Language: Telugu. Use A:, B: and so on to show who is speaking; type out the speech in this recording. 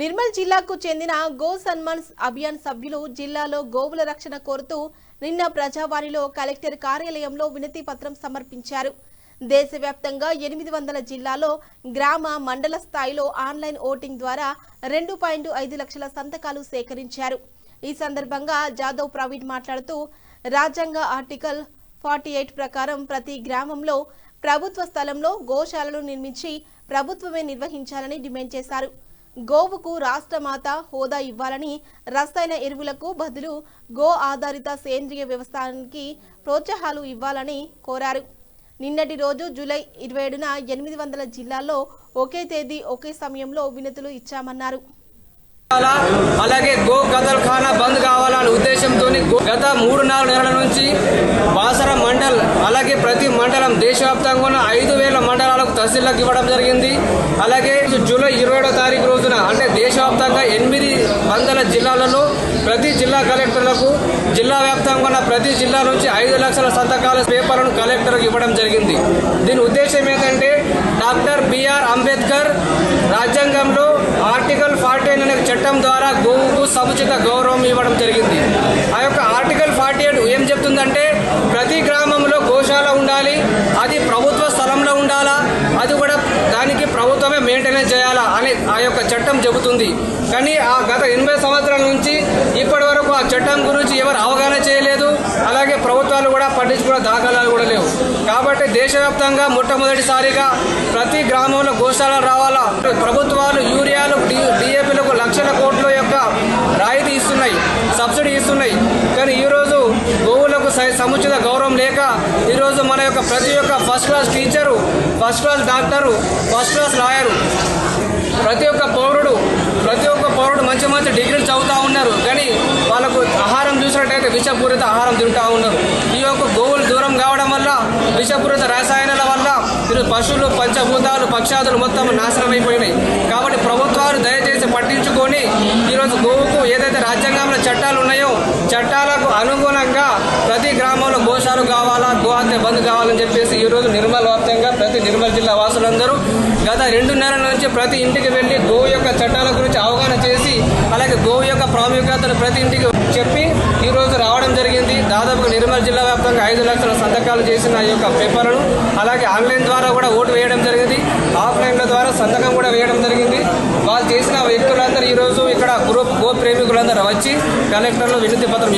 A: నిర్మల్ జిల్లాకు చెందిన గో సన్మాన్ అభియాన్ సభ్యులు జిల్లాలో గోవుల రక్షణ కోరుతూ నిన్న ప్రజావాణిలో కలెక్టర్ కార్యాలయంలో వినతి పత్రం సమర్పించారు. దేశవ్యాప్తంగా 800 జిల్లాల్లో గ్రామ మండల స్థాయిలో ఆన్లైన్ ఓటింగ్ ద్వారా 2.5 లక్షల సంతకాలు సేకరించారు. ఈ సందర్భంగా జాదవ్ ప్రవీణ్ మాట్లాడుతూ రాజ్యాంగ ఆర్టికల్ 48 ప్రకారం ప్రతి గ్రామంలో ప్రభుత్వ స్థలంలో గోశాలను నిర్మించి ప్రభుత్వమే నిర్వహించాలని డిమాండ్ చేశారు. గోవుకు రాష్ట్రమాత హోదా ఇవ్వాలని, రసాయన ఎరువులకు బదులు గో ఆధారిత సేంద్రియ వ్యవసాయానికి ప్రోత్సాహాలు ఇవ్వాలని కోరారు. నిన్నటి రోజు జూలై 27న 800 జిల్లాల్లో ఒకే తేదీ ఒకే సమయంలో వినతులు ఇచ్చామన్నారు.
B: అలాగే గో కతల్ఖానా బంద్ కావాలనే ఉద్దేశంతో గత 3-4 నెలల నుంచి బాసర మండల్ అలాగే ప్రతి మండలం దేశవ్యాప్తంగా ఉన్న 5000 మండలాలకు తహసీల్లకు ఇవ్వడం జరిగింది. అలాగే జూలై 27వ తారీఖు రోజున అంటే దేశవ్యాప్తంగా 800 జిల్లాలలో ప్రతి జిల్లా కలెక్టర్లకు జిల్లా వ్యాప్తంగా ఉన్న ప్రతి జిల్లా నుంచి 5 లక్షల సంతకాల పేపర్లను కలెక్టర్కు ఇవ్వడం జరిగింది. దీని ఉద్దేశం ఏంటంటే డాక్టర్ బిఆర్ అంబేద్కర్ రాజ్యాంగంలో ఆర్టికల్ 49 అనే చట్టం ద్వారా గోవుకు సముచిత గౌరవం ఇవ్వడం జరిగింది. ఆ యొక్క ఆర్టికల్ 48 ఏం చెప్తుందంటే ప్రతి గ్రామంలో గోశాల ఉండాలి, అది ప్రభుత్వ స్థలంలో ఉండాలా, అది కూడా దానికి ప్రభుత్వమే మెయింటెనెన్స్ చేయాలా అని ఆ యొక్క చట్టం చెబుతుంది. కానీ ఆ గత 80 సంవత్సరాల నుంచి ఇప్పటి వరకు ఆ చట్టం గురించి ఎవరు అవగాహన చేయలేదు. అలాగే ప్రభుత్వాలు కూడా పట్టించుకునే దాఖలాలు కూడా లేవు. కాబట్టి దేశవ్యాప్తంగా మొట్టమొదటిసారిగా ప్రతి గ్రామంలో గోశాలలు రావాలా. ప్రభుత్వాలు యూరియాలు డిఏపీలకు లక్షల కోట్ల యొక్క రాయితీ ఇస్తున్నాయి, సబ్సిడీ ఇస్తున్నాయి. కానీ ఈరోజు గోవులకు సముచిత గౌరవం లేక ఈరోజు మన యొక్క ప్రతి ఒక్క first class teacher, first class doctor, first class lawyer, ప్రతి ఒక్క పౌరుడు మంచి మంచి డిగ్రీలు చదువుతూ ఉన్నారు. కానీ వాళ్ళకు ఆహారం చూసినట్టయితే విషపూరిత ఆహారం తింటూ ఉన్నారు. ఈ యొక్క గోవులు దూరం కావడం వల్ల విషపూరిత రసాయనాల వల్ల పశువులు, పంచభూతాలు, పక్షాదులు మొత్తం నాశనం అయిపోయినాయి. కాబట్టి ప్రభుత్వాలు దయచేసి పట్టించుకొని ఈరోజు గోవుకు ఏదైతే రాజ్యాంగంలో చట్టాలు ఉన్నాయో చట్టాలకు అనుగుణంగా ప్రతి గ్రామంలో గోశాలు కావాలా, గో హత్య బంద్ కావాలని చెప్పేసి ఈరోజు నిర్మల్ వ్యాప్తంగా ప్రతి నిర్మల్ జిల్లా వాసులందరూ గత 2 నెలల నుంచి ప్రతి ఇంటికి వెళ్ళి గోవు యొక్క చట్టాల గురించి అవగాహన చేసి అలాగే గోవు యొక్క ప్రాముఖ్యతను ప్రతి ఇంటికి చెప్పి ఈరోజు రావడం జరిగింది. దాదాపుగా నిర్మల్ జిల్లా వ్యాప్తంగా 5 లక్షల సంతకాలు చేసిన ఈ యొక్క పేపర్లను అలాగే ఆన్లైన్ ద్వారా కూడా ఓటు వేయడం జరిగింది, ఆఫ్లైన్ల ద్వారా సంతకం కూడా వేయడం జరిగింది. వాళ్ళు చేసిన వ్యక్తులందరూ ఈరోజు ఇక్కడ గో ప్రేమికులందరూ వచ్చి కలెక్టర్లు వినతి పత్రం